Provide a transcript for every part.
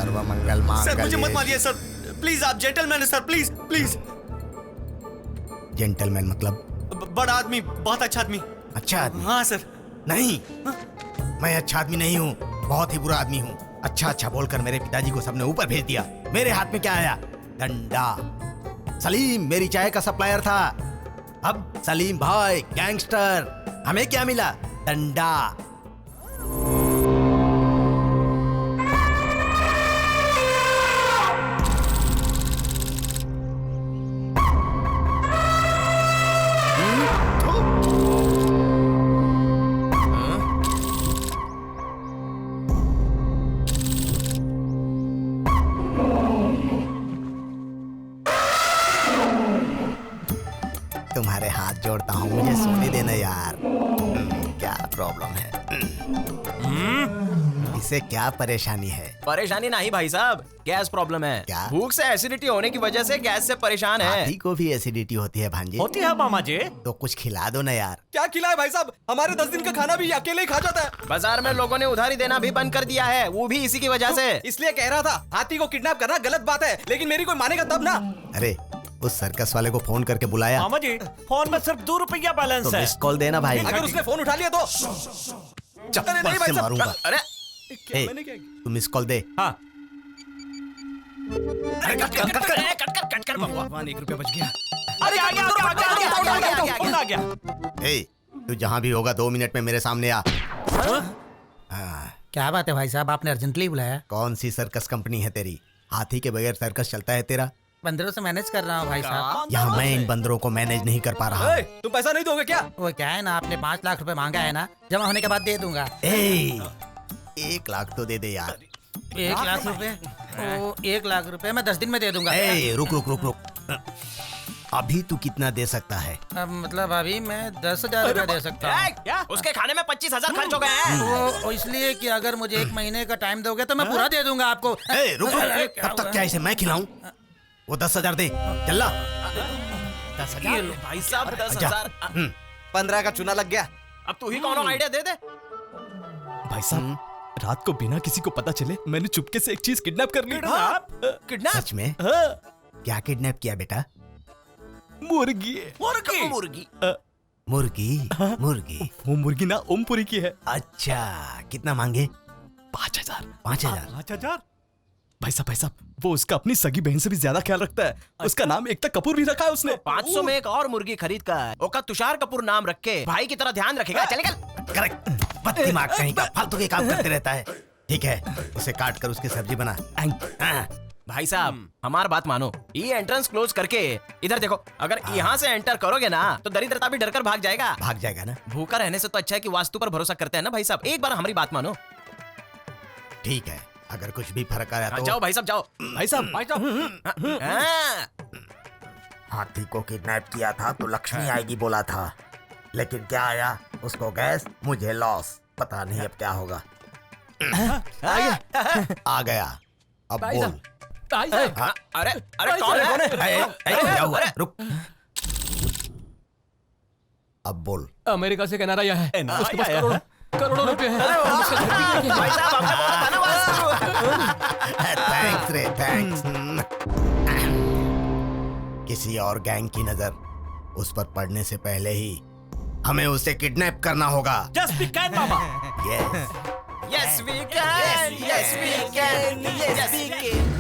सर्वमंगल sir मुझे मत मांगल्ये। मारिए सर, प्लीज आप जेंटलमैन है सर, प्लीज प्लीज। जेंटलमैन मतलब बड़ा आदमी, बहुत अच्छा आदमी। अच्छा आदमी? हाँ सर। नहीं, मैं अच्छा आदमी नहीं हूँ, बहुत ही बुरा आदमी हूँ। अच्छा अच्छा बोलकर मेरे पिताजी को सबने ऊपर भेज दिया। मेरे हाथ में क्या आया? डंडा। सलीम मेरी चाय का सप्लायर था, अब सलीम भाई गैंगस्टर। हमें क्या मिला? डंडा। तुम्हारे हाथ जोड़ता हूँ, मुझे सोने देना यार। क्या प्रॉब्लम है? इसे क्या परेशानी है? परेशानी नहीं भाई साहब, गैस प्रॉब्लम है। क्या? भूख से एसिडिटी होने की वजह से गैस से परेशान है। हाथी को भी एसिडिटी होती है भांजे? होती है मामा जी। तो कुछ खिला दो ना यार। क्या खिलाए भाई साहब, हमारे 10 दिन का खाना भी अकेले ही खा जाता है। बाजार में लोगों ने उधारी देना भी बंद कर दिया है, वो भी इसी की वजह से। इसलिए कह रहा था हाथी को किडनैप करना गलत बात है, लेकिन मेरी कोई मानेगा तब ना। अरे उस सर्कस वाले को फोन करके बुलाया? मामा जी फोन में सिर्फ 2 रुपया बैलेंस तो है। मिस कॉल देना भाई। अगर उसने फोन उठा लिया तो चप्पल नहीं भाई से साहब। मारूंगा। अरे ए, मैंने क्या तू मिस कॉल दे। हाँ कट कर भगवान, 1 रुपया बच गया। अरे आ गया फोन आ गया। ए, तू जहाँ भी होगा 2 मिनट में मेरे सामने आ। हाँ, क्या बात है भाई साहब, आपने अर्जेंटली बुलाया? कौन सी सर्कस कंपनी है तेरी? हाथी के बगैर सर्कस चलता है तेरा? बंदरों से मैनेज कर रहा हूँ भाई साहब। यहाँ मैं इन बंदरों को मैनेज नहीं कर पा रहा हूँ। तुम पैसा नहीं दोगे क्या? वो क्या है ना, आपने 5 लाख रुपए मांगा है ना, जमा होने के बाद दे दूंगा। 1 लाख तो दे दे यार। 1 लाख रुपए? ओ 1 लाख रुपए मैं 10 दिन में दे दूंगा। रुक रुक रुक रुक। अभी तू कितना दे सकता है? अब मतलब अभी मैं 10,000 रुपए दे सकता हूँ। क्या? उसके खाने में 25,000 खर्च हो गए हैं। वो इसलिए कि अगर मुझे 1 महीने का टाइम दोगे तो मैं पूरा दे दूंगा आपको। रुक रुक, तब तक क्या इसे मैं खिलाऊं? वो 10,000 दे, चल। 10,000 भाई साहब, 10,000। 15 का चुना लग गया। अब तू ही कौन आइडिया दे दे। भाई साहब रात को बिना किसी को पता चले मैंने चुपके से एक चीज किडनैप कर ली। किडनैप? सच में? क्या किडनैप किया बेटा? मुर्गी। मुर्गी। मुर्गी? मुर्गी? वो मुर्गी ना ओमपुरी की है। अच्छा, कितना मांगे? 5,000। 5,000? 5,000? भाई साहब वो उसका अपनी सगी बहन से भी ज्यादा ख्याल रखता है। उसका नाम एकता कपूर भी रखा है उसने। 500 में एक और मुर्गी खरीद कर ओका तुषार कपूर नाम रख के भाई की तरह ध्यान रखेगा। चले गल। करेक्ट। बद दिमाग कहीं का, फालतू के काम करते रहता है। ठीक है, उसे काट कर उसकी सब्जी बना। भाई साहब हमार बात मानो, ये एंट्रेंस क्लोज करके इधर देखो। अगर यहाँ से एंटर करोगे ना तो दरिद्रता भी डरकर भाग जाएगा। भाग जाएगा ना? भूखा रहने से तो अच्छा है कि वास्तु पर भरोसा करते हैं ना भाई साहब। एक बार हमारी बात मानो। ठीक है, अगर कुछ भी फर्क आया तो। जाओ भाई साहब, जाओ। भाई साहब हाँ। हाथी को किडनैप किया था तो लक्ष्मी आएगी बोला था, लेकिन क्या आया? उसको गैस, मुझे लॉस। पता नहीं अब क्या होगा। आ गया। अब बोल। अरे अरे कौन है? क्या हुआ? रुक। अब बोल। अमेरिका से कनाडा आया है, उसके पास करोड़ों रुपए हैं। भाई साहब आपने बोला था ना वास्तु। थैंक्स रे, थैंक्स। किसी और गैंग की नजर उस पर पड़ने से पहले ही हमें उसे किडनैप करना होगा। Yes we can mama. Yes. Yes we can, yes we can, yes we can।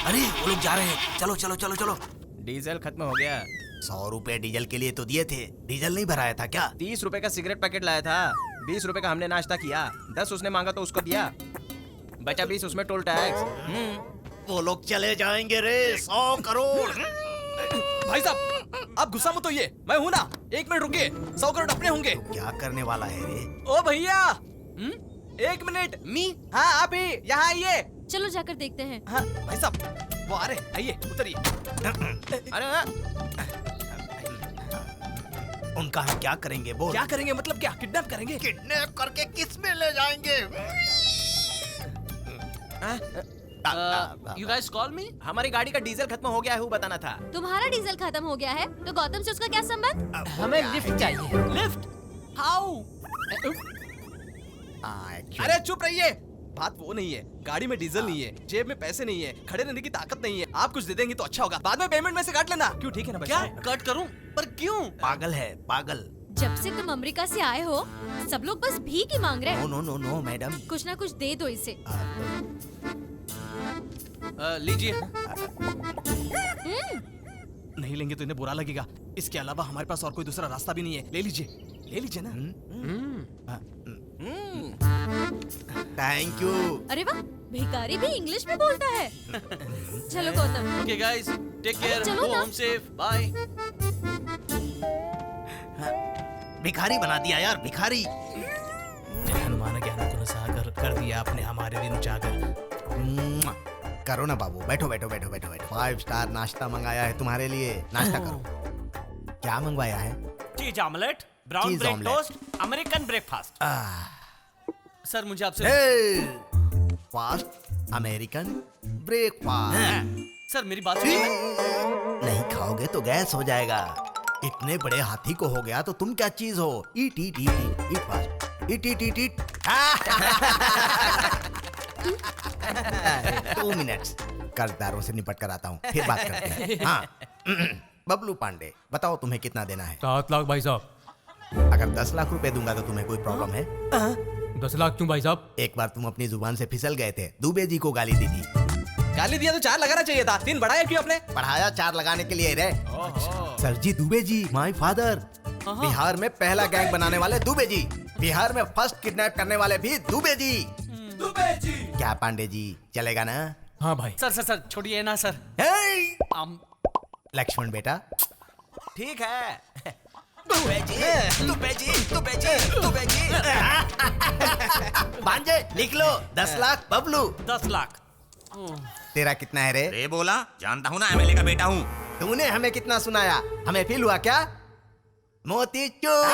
अरे वो लोग जा रहे हैं, चलो चलो चलो चलो। डीजल खत्म हो गया। 100 रुपए डीजल के लिए तो दिए थे, डीजल नहीं भराया था क्या? 30 रुपए का सिगरेट पैकेट लाया था, 20 रुपए का हमने नाश्ता किया, 10 उसने मांगा तो उसको दिया, बचा 20 उसमें टोल टैक्स। वो लोग चले जाएंगे रे, 100 करोड़। भाई साहब आप गुस्सा मत होइए, मैं हूं ना। 1 मिनट रुकिए, 100 करोड़ अपने होंगे। क्या करने वाला है रे? ओ भैया 1 मिनट। मी? हाँ आप ही यहाँ आइए। चलो जाकर देखते हैं। हाँ भाई साहब वो आ रहे, आइए उतरिए। अरे उनका हम क्या करेंगे बोल? क्या करेंगे मतलब क्या? किडनैप करेंगे। किडनैप करके किस में ले जाएंगे? यू गाइस कॉल मी? हमारी गाड़ी का डीजल खत्म हो गया है वो बताना था। तुम्हारा डीजल खत्म हो गया है तो गौतम से उसका क्या संबंध? हमें लिफ्ट चाहिए। लिफ्ट? हाउ? अरे चुप रहिए, बात वो नहीं है। गाड़ी में डीजल नहीं है, जेब में पैसे नहीं है, खड़े रहने की ताकत नहीं है। आप कुछ दे देंगे तो अच्छा होगा, बाद में पेमेंट में से काट लेना। क्यों, ठीक है ना भाई? क्या कट करूं? पर क्यों? पागल है पागल। जब से तुम अमेरिका से आए हो सब लोग बस भीख ही मांग रहे नो हैं। No no no madam. कुछ ना कुछ दे दो इसे। लीजिए। नहीं लेंगे तो इन्हें बुरा लगेगा। इसके अलावा हमारे पास और कोई दूसरा रास्ता भी नहीं है। ले लीजिए ना। Thank you. अरे वाह, भिखारी भी इंग्लिश में बोलता है। चलो Gautam. Okay guys, take care, चलो गो ना। Home safe, bye. भिखारी बना दिया यार, भिखारी। जय हनुमान ज्ञान गुण सागर, कर दिया आपने हमारे दिन उजागर। करो ना बाबू, बैठो बैठो बैठो बैठो बैठो। 5 स्टार नाश्ता मंगाया है तुम्हारे लिए, नाश्ता करो। क्या मंगवाया है? चीज ऑमलेट, ब्राउन चीज bread omelette. Toast, American breakfast. Sir मुझे आपसे फास्ट अमेरिकन ब्रेकफास्ट। सर मेरी बात सुनिए। नहीं खाओगे तो गैस हो जाएगा। इतने बड़े हाथी को हो गया तो तुम क्या चीज हो? ईट ईट ईट ईट ईट फास्ट, ईट ईट ईट ईट। 2 मिनट्स, कर्जदारों से निपट कर आता हूँ, फिर बात करते हैं। हाँ बबलू पांडे, बताओ तुम्हें कितना देना है? 7 लाख भाई साहब। अगर 10 लाख रुपए दूंगा तो तुम्हें कोई प्रॉब्लम है? 10 लाख क्यों भाई साहब? एक बार तुम अपनी जुबान से फिसल गए थे, दुबे जी को गाली दी थी। गाली दिया तो 4 लगाना चाहिए था, 3 बढ़ाया क्यों आपने? पढ़ाया 4 लगाने के लिए रे। सर जी, दुबे जी माय फादर। बिहार में पहला गैंग बनाने वाले दुबे जी, बिहार में फर्स्ट किडनैप करने वाले भी दुबे जी। क्या पांडे जी, चलेगा ना? हाँ भाई। सर छोड़िए ना सर। हे! लक्ष्मण बेटा, ठीक है। दुबे जी, दुबे जी, दुबे जी, दुबे जी। भांजे लिख लो, 10 लाख बबलू। 10 लाख। तेरा कितना है रे? रे बोला, जानता हूँ ना, एमएलए का बेटा हूँ। तूने हमें कितना सुनाया? हमें फील हुआ क्या? मोती चूर।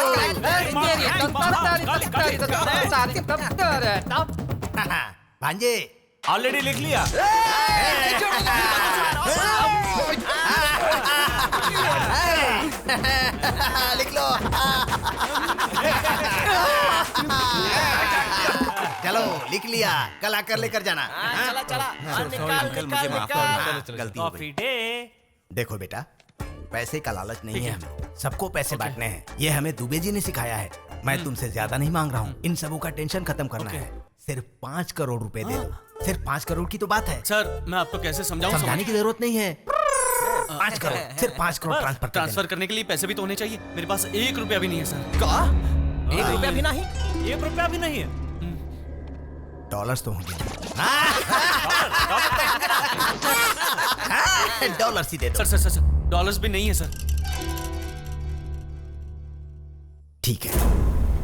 भांजे ऑलरेडी लिख लिया। लिख लो। चलो लिख लिया, कल आकर लेकर जाना। चला चला। अंकल मुझे माफ करना, गलती हो गई। Coffee day. देखो बेटा, पैसे का लालच नहीं है हमें, सबको पैसे बांटने हैं। ये हमें दुबे जी ने सिखाया है। मैं तुमसे ज्यादा नहीं मांग रहा हूँ, इन सबों का टेंशन खत्म करना है। सिर्फ 5 करोड़ रुपए दे दो। सिर्फ 5 करोड़ की तो बात है, सर मैं आपको कैसे समझाऊं? समझाने की जरूरत नहीं है। 5 करोड़, सिर्फ 5 करोड़ ट्रांसफर कर ट्रांसफर करने के लिए पैसे भी तो होने चाहिए। मेरे पास 1 रुपया भी नहीं है सर। का? 1 रुपया भी नहीं? 1 रुपया भी नहीं है। देना। डॉलर्स तो होंगे। डॉलर्स ही दे दो। सर डॉलर्स भी नहीं है सर। ठीक है,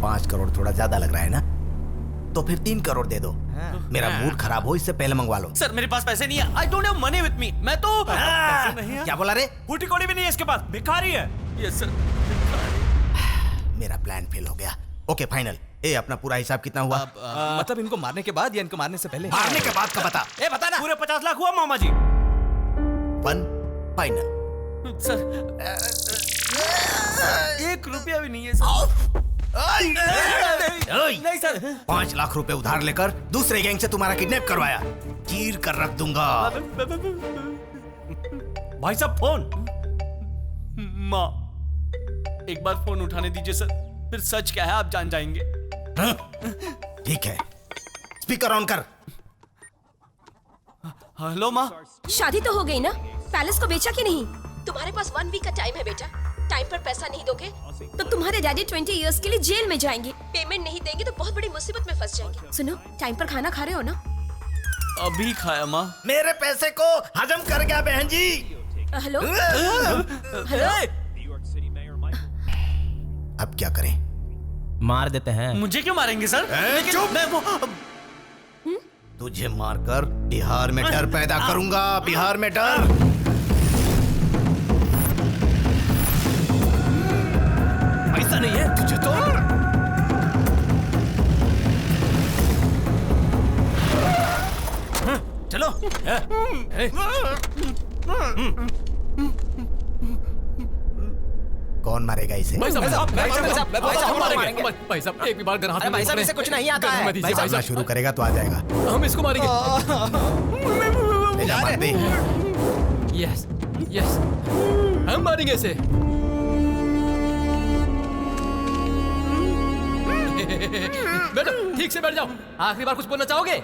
5 करोड़ थोड़ा ज्यादा लग रहा है ना, तो फिर 3 करोड़ दे दो। मेरा मूड खराब हो इससे पहले मंगवा लो। सर मेरे पास पैसे नहीं है। I don't have money with me. मैं तो पैसे नहीं है। क्या बोला रे? फूटी कौड़ी भी नहीं है इसके पास, भिखारी है। Yes sir. मेरा प्लान फेल हो गया। Okay final. ए, अपना पूरा हिसाब कितना हुआ? मतलब इनको मारने के बाद या इनको मारने से पहले? मारने के बाद का बता। ए बता ना। पूरे 50 लाख हुआ मामा जी। 1 फाइनल। सर 1 रुपया भी नहीं है सर। नहीं सर। 5 लाख रुपए उधार लेकर दूसरे गैंग से तुम्हारा किडनैप करवाया, चीर कर रख दूंगा। भाई साहब फोन। माँ एक बार फोन उठाने दीजिए सर, फिर सच क्या है आप जान जाएंगे। हाँ? ठीक है, स्पीकर ऑन कर। हेलो माँ। शादी तो हो गई ना? पैलेस को बेचा कि नहीं? तुम्हारे पास 1 वीक का टाइम है बेटा। टाइम पर पैसा नहीं दोगे तो तुम्हारे डैडी 20 इयर्स के लिए जेल में जाएंगे। पेमेंट नहीं देंगे तो बहुत बड़ी मुसीबत में फंस जाएंगे। सुनो, टाइम पर खाना खा रहे हो ना? अभी खाया माँ। मेरे पैसे को हजम कर गया बहन जी। Hello hello. अब क्या करें? मार देते हैं। मुझे क्यों मारेंगे सर? चुप। मैं वो तुझे मारकर बिहार में डर पैदा करूंगा, बिहार में डर। पैसा नहीं है तुझे तो। चलो चलो। कौन मारेगा इसे? भाई साहब भाई साहब, हम मारेंगे। मारेंगे भाई साहब एक भी बार अगर हाथ अरे में भाई साहब, पकड़े- इसे कुछ नहीं आता है। गन मत दीजिए, भाई मारना शुरू करेगा तो आ जाएगा। हम इसको मारेंगे। ले जा, मार दे। यस यस हम मारेंगे इसे। बैठो, ठीक से बैठ जाओ। आखिरी बार कुछ बोलना चाहोगे?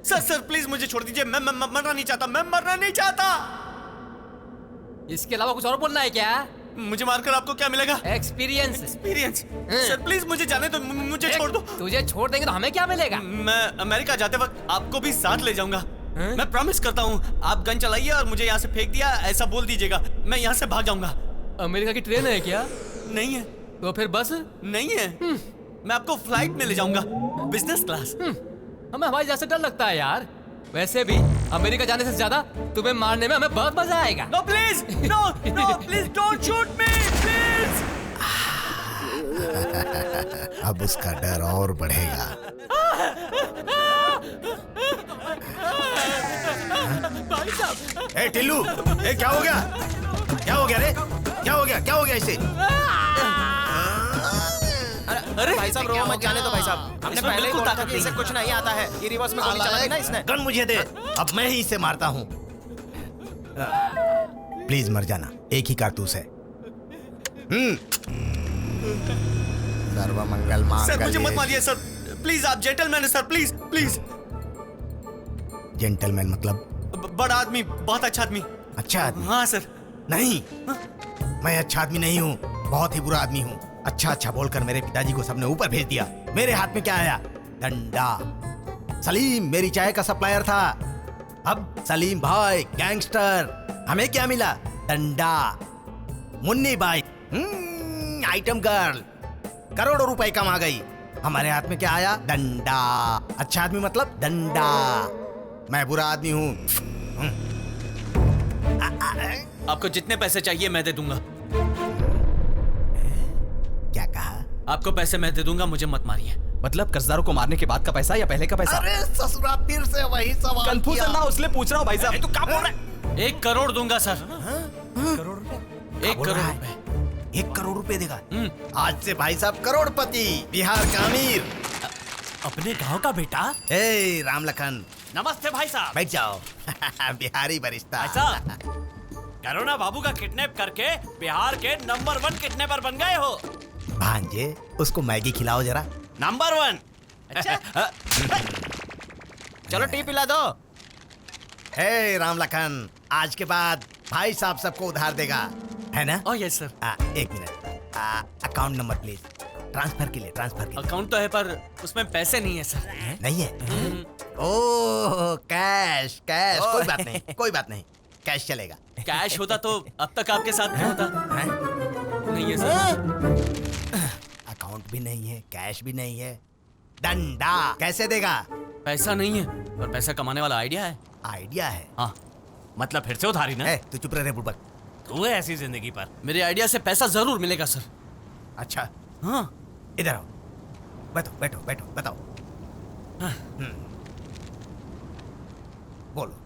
सर प्लीज मुझे छोड़ दीजिए। मैं मरना नहीं चाहता, मैं मरना नहीं चाहता। इसके अलावा कुछ और बोलना है क्या? मुझे मारकर आपको क्या मिलेगा? एक्सपीरियंस। एक्सपीरियंस। सर प्लीज मुझे जाने दो, मुझे छोड़ दो। तुझे छोड़ देंगे तो हमें क्या मिलेगा? मैं अमेरिका जाते वक्त आपको भी साथ ले जाऊंगा। मैं प्रॉमिस करता हूँ। आप गन चलाइए और मुझे यहाँ से फेंक दिया ऐसा बोल दीजिएगा, मैं यहाँ से भाग जाऊंगा। अमेरिका की ट्रेन है क्या? नहीं है। तो फिर बस? नहीं है। मैं आपको फ्लाइट में ले जाऊंगा, बिजनेस क्लास। हमें हवाई जहाज से डर लगता है यार। वैसे भी अमेरिका जाने से ज्यादा तुम्हें मारने में हमें बहुत मजा आएगा। No please, no please don't shoot me please. अब उसका डर और बढ़ेगा। भाई साहब, ए टिल्लू, ए क्या हो गया? क्या हो गया रे? क्या हो गया? क्या हो गया इसे? अरे भाई साहब, रो मत जाने दो भाई साहब। हमने इसमें पहले ही बिल्कुल बोला था ताकत कि इसे नहीं। कुछ नहीं आता है। ये रिवर्स में गोली चला दी ना इसने। गन मुझे दे, अब मैं ही इसे मारता हूँ। प्लीज मर जाना, एक ही कारतूस है। सर्वमंगल सर मुझे मत मांगल्ये। मारिए सर, प्लीज। आप जेंटलमैन है सर, प्लीज प्लीज। जेंटलमैन मतलब? बड़ा आदमी, बहुत अच्छा आदमी। अच्छा आदमी? हाँ सर। नहीं, मैं अच्छा आदमी नहीं हूँ, बहुत ही बुरा आदमी हूँ। अच्छा बोलकर मेरे पिताजी को सबने ऊपर भेज दिया। मेरे हाथ में क्या आया? डंडा। सलीम मेरी चाय का सप्लायर था, अब सलीम भाई गैंगस्टर। हमें क्या मिला? डंडा। मुन्नी बाई आइटम गर्ल, करोड़ों रुपए कमा गई। हमारे हाथ में क्या आया? डंडा। अच्छा आदमी मतलब डंडा। मैं बुरा आदमी हूँ। आपको जितने पैसे चाहिए मैं दे दूंगा। क्या कहा? आपको पैसे मैं दे दूंगा, मुझे मत मारिए। मतलब कर्जदारों को मारने के बाद का पैसा या पहले का पैसा? अरे ससुरा, फिर से वही सवाल कंफ्यूजन किया। ना, उसलिए पूछ रहा हूँ भाई साहब। तू क्या बोल रहा है? 1 करोड़ दूंगा सर। करोड़ रुपए? 1 करोड़ रुपए। 1 करोड़ रुपए देगा? आज से भाई साहब करोड़पति, बिहार का अमीर। अपने गांव का बेटा। ए राम लखन, नमस्ते भाई साहब। बैठ जाओ। बिहारी बरिश्ता। भाई साहब, करुणा बाबू का किडनैप करके बिहार के नंबर 1 किडनैपर बन गए हो। भांजे, उसको मैगी खिलाओ जरा। नंबर 1। अच्छा। चलो टी पिला दो। हे राम लखन, आज के बाद भाई साहब सबको उधार देगा, है ना? Oh yes sir. 1 minute, account number please. Transfer के लिए, ट्रांसफर के लिए। अकाउंट तो है पर उसमें पैसे नहीं है सर। नहीं है? ओह कैश, कैश। कोई बात नहीं, कोई बात नहीं, कैश चलेगा। कैश होता तो अब तक आपके साथ नहीं होता। हैं? नहीं है सर। अकाउंट भी नहीं है, कैश भी नहीं है, डंडा कैसे देगा? पैसा नहीं है पर पैसा कमाने वाला आइडिया है। आइडिया है? हाँ, मतलब फिर से उधारी ना। ए, तू चुप रहे बुड़बक। तू है ऐसी जिंदगी पर। मेरे आइडिया से पैसा जरूर मिलेगा सर। अच्छा, हाँ। इधर आओ, बैठो बैठो बैठो, बताओ। बोलो।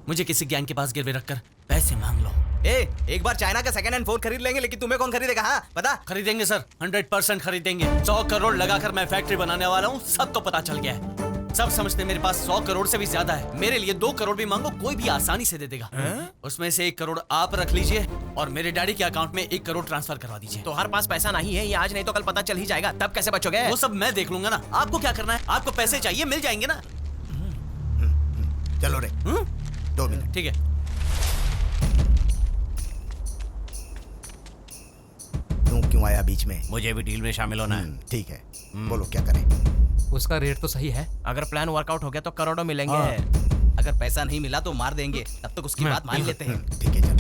मुझे किसी ज्ञान के पास गिरवे रखकर पैसे मांग लो। एक बार चाइना का सेकंड हैंड फोन खरीद लेंगे, लेकिन तुम्हें कौन खरीदेगा? हाँ बता। खरीदेंगे सर, 100% खरीदेंगे। 100 करोड़ लगाकर मैं फैक्ट्री बनाने वाला हूँ, सबको पता चल गया है। सब समझते हैं मेरे पास 100 करोड़ से भी ज्यादा है। मेरे लिए 2 करोड़ भी मांगो, कोई भी आसानी से दे देगा। उसमें से 1 करोड़ आप रख लीजिए और मेरे डैडी के अकाउंट में 1 करोड़ ट्रांसफर करवा दीजिए। तो हर पास पैसा नहीं है, ये आज नहीं तो कल पता चल ही जाएगा, तब कैसे बचोगे? वो सब मैं देख लूंगा ना। आपको क्या करना है? आपको पैसे चाहिए, मिल जाएंगे ना। चलो रे, 2 मिनट। ठीक है। तू क्यों आया बीच में? मुझे भी डील में शामिल होना है। ठीक है, बोलो क्या करें? उसका रेट तो सही है। अगर प्लान वर्कआउट हो गया तो करोड़ों मिलेंगे। अगर पैसा नहीं मिला तो मार देंगे, तब तक उसकी बात मान लेते हैं। ठीक है, चलो।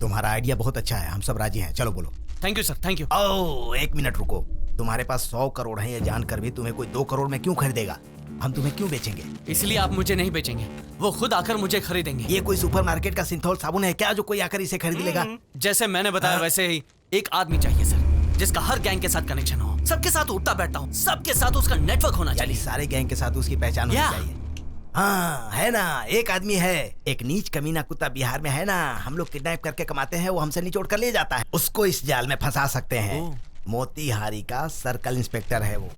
तुम्हारा आइडिया बहुत अच्छा है, हम सब राजी हैं। चलो बोलो। Thank you sir, thank you. Oh 1 minute रुको। तुम्हारे पास 100 करोड़ है, ये जानकर भी तुम्हें कोई 2 करोड़ में क्यों खरीदेगा? हम तुम्हें क्यों बेचेंगे? इसलिए आप मुझे नहीं बेचेंगे, वो खुद आकर मुझे खरीदेंगे। ये कोई सुपरमार्केट का सिंथॉल साबुन है क्या जो कोई आकर इसे खरीद लेगा? जैसे मैंने बताया वैसे ही एक आदमी चाहिए सर। जिसका हर गैंग के साथ कनेक्शन हो, सबके साथ उठता बैठता हूँ, सबके साथ उसका नेटवर्क होना यानी चाहिए। सारे गैंग के साथ उसकी पहचान होनी या। चाहिए। हाँ है ना, एक आदमी है, एक नीच कमीना कुत्ता बिहार में है ना, हम लोग किडनैप करके कमाते हैं, वो हमसे निचोड़ कर ले जाता है, उसको इस जाल में फंसा सकते हैं। मोतीहारी का सर्कल इंस्पेक्टर है वो।